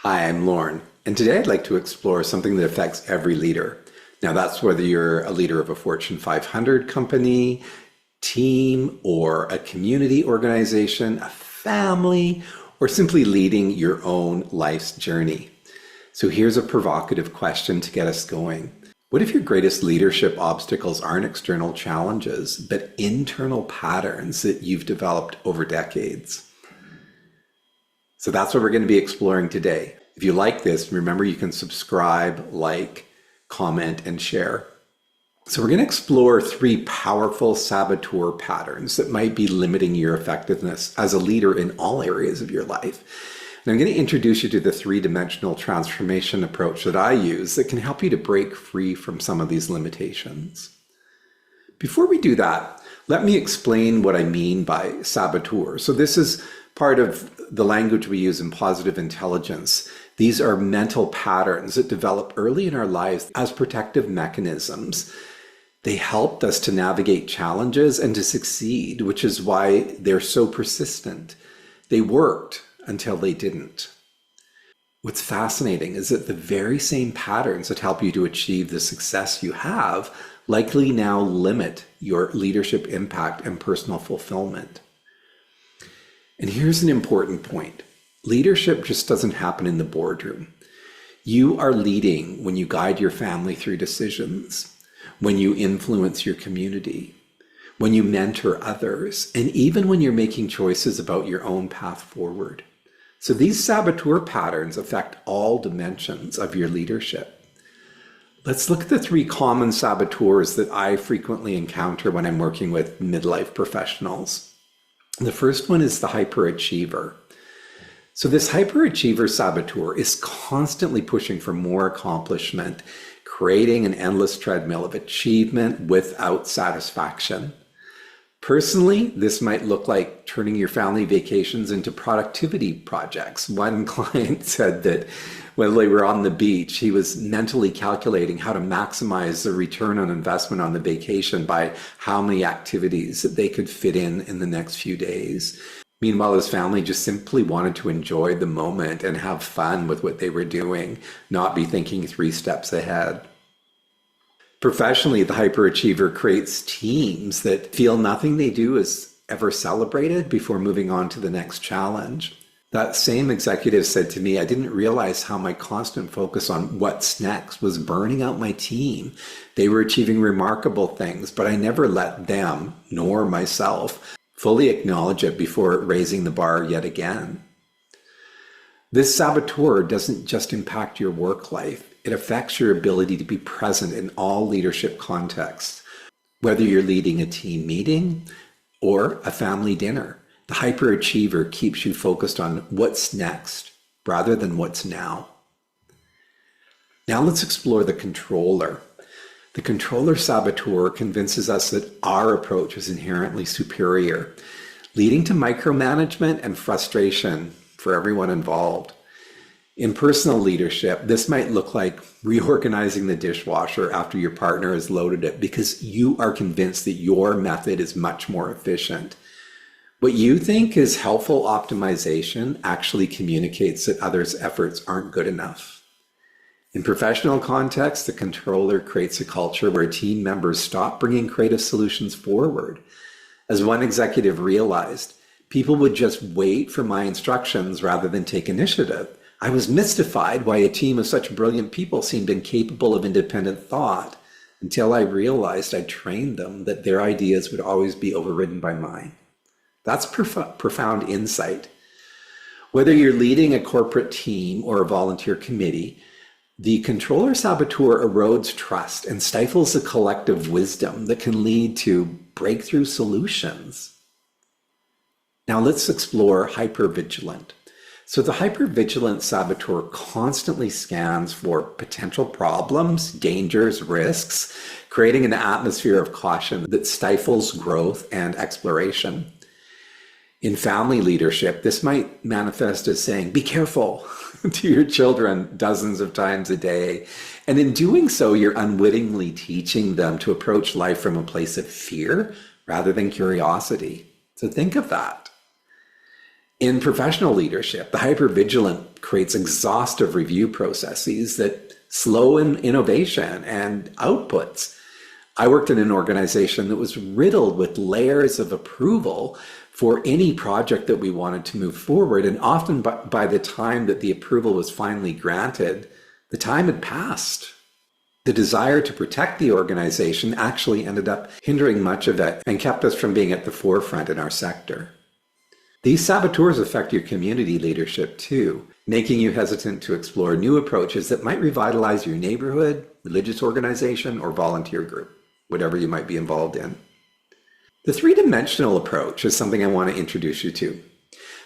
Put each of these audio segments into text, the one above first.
Hi, I'm Lorne, and today I'd like to explore something that affects every leader. Now, that's whether you're a leader of a Fortune 500 company, team, or a community organization, a family, or simply leading your own life's journey. So here's a provocative question to get us going. What if your greatest leadership obstacles aren't external challenges, but internal patterns that you've developed over decades? So that's what we're going to be exploring today. If you like this, remember you can subscribe, like, comment, and share. So we're going to explore 3 powerful saboteur patterns that might be limiting your effectiveness as a leader in all areas of your life. And I'm going to introduce you to the 3-dimensional transformation approach that I use that can help you to break free from some of these limitations. Before we do that, let me explain what I mean by saboteur. So this is part of the language we use in positive intelligence. These are mental patterns that develop early in our lives as protective mechanisms. They helped us to navigate challenges and to succeed, which is why they're so persistent. They worked until they didn't. What's fascinating is that the very same patterns that help you to achieve the success you have likely now limit your leadership impact and personal fulfillment. And here's an important point. Leadership just doesn't happen in the boardroom. You are leading when you guide your family through decisions, when you influence your community, when you mentor others, and even when you're making choices about your own path forward. So these saboteur patterns affect all dimensions of your leadership. Let's look at the 3 common saboteurs that I frequently encounter when I'm working with midlife professionals. The first one is the hyperachiever. So this hyperachiever saboteur is constantly pushing for more accomplishment, creating an endless treadmill of achievement without satisfaction. Personally, this might look like turning your family vacations into productivity projects. One client said that when they were on the beach, he was mentally calculating how to maximize the return on investment on the vacation by how many activities that they could fit in the next few days. Meanwhile, his family just simply wanted to enjoy the moment and have fun with what they were doing, not be thinking 3 steps ahead. Professionally, the hyperachiever creates teams that feel nothing they do is ever celebrated before moving on to the next challenge. That same executive said to me, I didn't realize how my constant focus on what's next was burning out my team. They were achieving remarkable things, but I never let them, nor myself, fully acknowledge it before raising the bar yet again. This saboteur doesn't just impact your work life. It affects your ability to be present in all leadership contexts. Whether you're leading a team meeting or a family dinner, the hyperachiever keeps you focused on what's next rather than what's now. Now let's explore the controller. The controller saboteur convinces us that our approach is inherently superior, leading to micromanagement and frustration for everyone involved. In personal leadership, this might look like reorganizing the dishwasher after your partner has loaded it because you are convinced that your method is much more efficient. What you think is helpful optimization actually communicates that others' efforts aren't good enough. In professional context, the controller creates a culture where team members stop bringing creative solutions forward. As one executive realized, people would just wait for my instructions rather than take initiative. I was mystified why a team of such brilliant people seemed incapable of independent thought until I realized I'd trained them that their ideas would always be overridden by mine. That's profound insight. Whether you're leading a corporate team or a volunteer committee, the controller saboteur erodes trust and stifles the collective wisdom that can lead to breakthrough solutions. Now let's explore hyper-vigilant. So the hyper-vigilant saboteur constantly scans for potential problems, dangers, risks, creating an atmosphere of caution that stifles growth and exploration. In family leadership, this might manifest as saying, be careful to your children dozens of times a day. And in doing so, you're unwittingly teaching them to approach life from a place of fear rather than curiosity. So think of that. In professional leadership, the hyper-vigilant creates exhaustive review processes that slow in innovation and outputs. I worked in an organization that was riddled with layers of approval for any project that we wanted to move forward. And often by the time that the approval was finally granted, the time had passed. The desire to protect the organization actually ended up hindering much of it and kept us from being at the forefront in our sector. These saboteurs affect your community leadership too, making you hesitant to explore new approaches that might revitalize your neighborhood, religious organization, or volunteer group, whatever you might be involved in. The three-dimensional approach is something I want to introduce you to.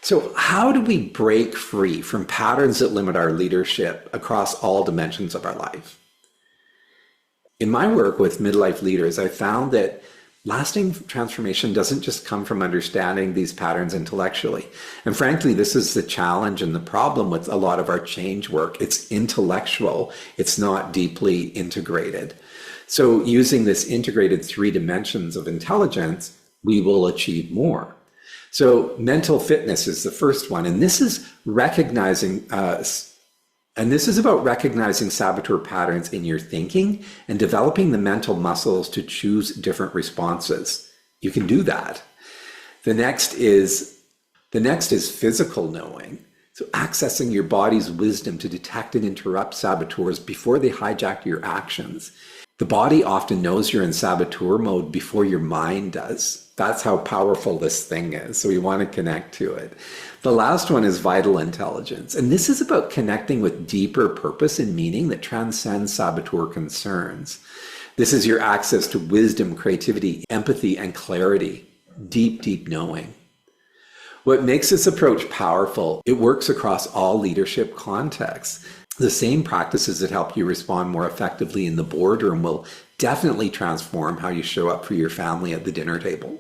So how do we break free from patterns that limit our leadership across all dimensions of our life? In my work with midlife leaders, I found that lasting transformation doesn't just come from understanding these patterns intellectually. And frankly, this is the challenge and the problem with a lot of our change work. It's intellectual. It's not deeply integrated. So using this integrated three dimensions of intelligence, we will achieve more. So mental fitness is the first one. And this is about recognizing saboteur patterns in your thinking and developing the mental muscles to choose different responses. You can do that. The next is physical knowing. So accessing your body's wisdom to detect and interrupt saboteurs before they hijack your actions. The body often knows you're in saboteur mode before your mind does. That's how powerful this thing is. So we want to connect to it. The last one is vital intelligence. And this is about connecting with deeper purpose and meaning that transcends saboteur concerns. This is your access to wisdom, creativity, empathy, and clarity. Deep, deep knowing. What makes this approach powerful, it works across all leadership contexts. The same practices that help you respond more effectively in the boardroom will definitely transform how you show up for your family at the dinner table.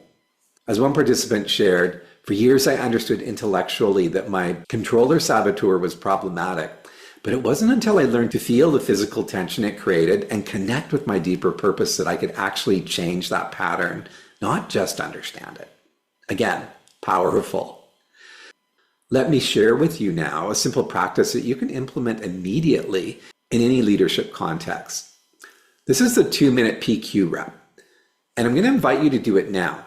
As one participant shared, for years I understood intellectually that my controller saboteur was problematic, but it wasn't until I learned to feel the physical tension it created and connect with my deeper purpose that I could actually change that pattern, not just understand it. Again, powerful. Let me share with you now a simple practice that you can implement immediately in any leadership context. This is the 2-minute PQ rep, and I'm going to invite you to do it now.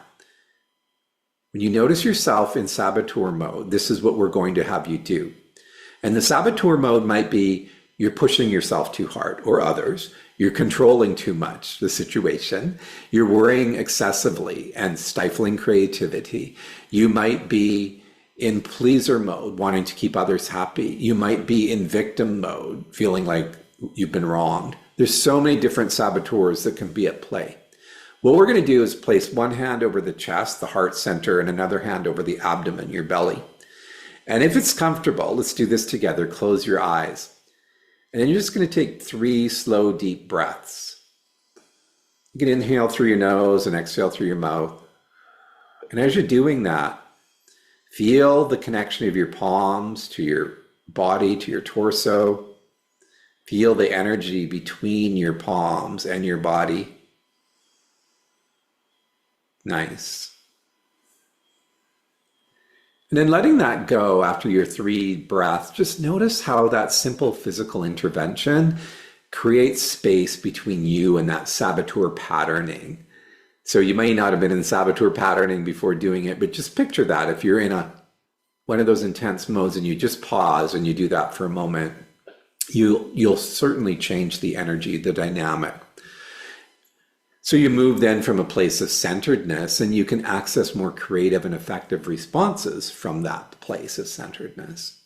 When you notice yourself in saboteur mode, this is what we're going to have you do. And the saboteur mode might be you're pushing yourself too hard, or others. You're controlling too much the situation. You're worrying excessively and stifling creativity. You might be in pleaser mode, wanting to keep others happy. You might be in victim mode, feeling like you've been wronged. There's so many different saboteurs that can be at play. What we're going to do is place one hand over the chest, the heart center, and another hand over the abdomen, your belly. And if it's comfortable, let's do this together. Close your eyes. And then you're just going to take 3 slow, deep breaths. You can inhale through your nose and exhale through your mouth. And as you're doing that, feel the connection of your palms to your body, to your torso. Feel the energy between your palms and your body. Nice. And then letting that go after your 3 breaths, just notice how that simple physical intervention creates space between you and that saboteur patterning. So you may not have been in saboteur patterning before doing it, but just picture that. If you're in one of those intense modes and you just pause and you do that for a moment, you'll certainly change the energy, the dynamic. So you move then from a place of centeredness, and you can access more creative and effective responses from that place of centeredness.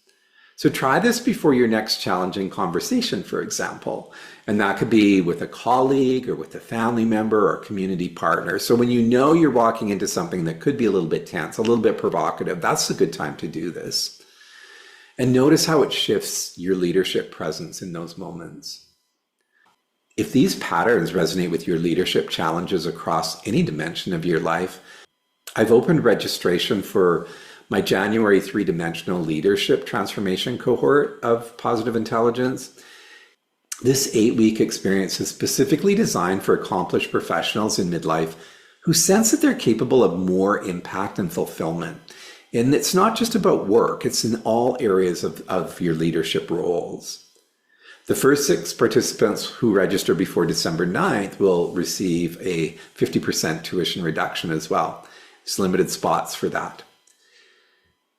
So try this before your next challenging conversation, for example. And that could be with a colleague or with a family member or community partner. So when you know you're walking into something that could be a little bit tense, a little bit provocative, that's a good time to do this. And notice how it shifts your leadership presence in those moments. If these patterns resonate with your leadership challenges across any dimension of your life, I've opened registration for my January 3-dimensional leadership transformation cohort of positive intelligence. This 8-week experience is specifically designed for accomplished professionals in midlife who sense that they're capable of more impact and fulfillment And it's not just about work, it's in all areas of your leadership roles. The first 6 participants who register before December 9th will receive a 50% tuition reduction as well. There's limited spots for that.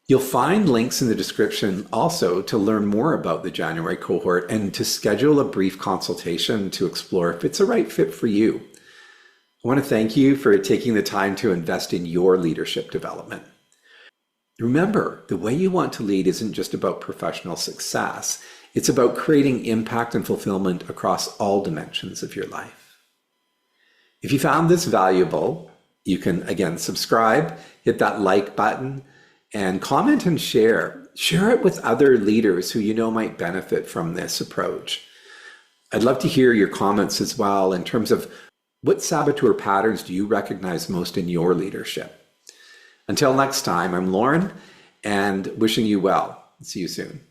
You'll find links in the description also to learn more about the January cohort and to schedule a brief consultation to explore if it's a right fit for you. I want to thank you for taking the time to invest in your leadership development. Remember, the way you want to lead isn't just about professional success. It's about creating impact and fulfillment across all dimensions of your life. If you found this valuable, you can again subscribe, hit that like button, and comment and share. Share it with other leaders who you know might benefit from this approach. I'd love to hear your comments as well in terms of what saboteur patterns do you recognize most in your leadership? Until next time, I'm Lauren, and wishing you well. See you soon.